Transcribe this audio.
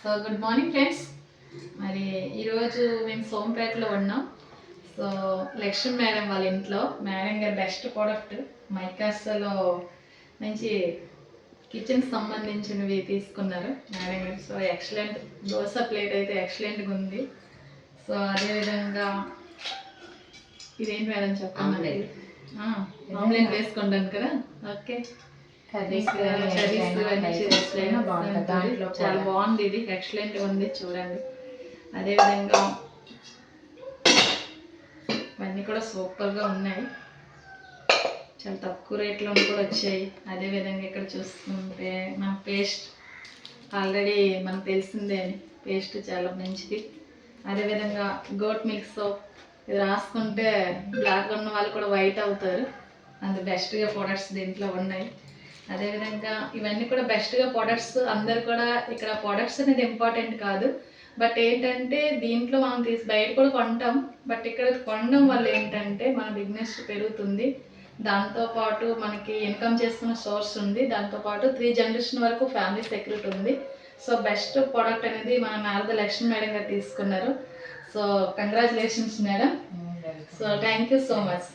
So good morning friends. మరి ఈరోజు మేము సోంపేటలో ఉన్నాం. సో లక్ష్మి మేడం వాళ్ళ ఇంట్లో మేడం గారి బెస్ట్ ప్రోడక్ట్ మైకాస్లో నుంచి కిచెన్కి సంబంధించినవి తీసుకున్నారు మేడం గారు. సో ఎక్సలెంట్ దోశ ప్లేట్ అయితే ఎక్సలెంట్గా ఉంది. సో అదేవిధంగా ఇదేంటి మేడం చెప్పండి. ఆమ్లెట్ వేసుకుంటాను కదా. ఓకే, చాలా బాగుంది, ఇది ఎక్సలెంట్ ఉంది చూడండి. అదేవిధంగా ఇవన్నీ కూడా సూపర్గా ఉన్నాయి, చాలా తక్కువ రేట్లో కూడా వచ్చాయి. అదేవిధంగా ఇక్కడ చూస్తుంటే మన పేస్ట్ ఆల్రెడీ మనకు తెలిసిందే, పేస్ట్ చాలా మంచిది. అదేవిధంగా గోట్ మిల్క్ సోప్, ఇది రాసుకుంటే బ్లాక్ ఉన్న వాళ్ళు కూడా వైట్ అవుతారు, అంత బెస్ట్గా ప్రొడక్ట్స్ దీంట్లో ఉన్నాయి. అదేవిధంగా ఇవన్నీ కూడా బెస్ట్గా ప్రొడక్ట్స్. అందరు కూడా ఇక్కడ ప్రొడక్ట్స్ అనేది ఇంపార్టెంట్ కాదు, బట్ ఏంటంటే దీంట్లో మనం బయట కూడా కొంటాం, బట్ ఇక్కడ కొనడం వల్ల ఏంటంటే మన బిజినెస్ పెరుగుతుంది, దాంతోపాటు మనకి ఇన్కమ్ చేసుకునే సోర్స్ ఉంది, దాంతోపాటు 3 జనరేషన్ వరకు ఫ్యామిలీ సెక్యూరిటీ ఉంది. సో బెస్ట్ ప్రోడక్ట్ అనేది మన నారద లక్ష్మి మేడం గారు తీసుకున్నారు. So congratulations madam. So thank you so much.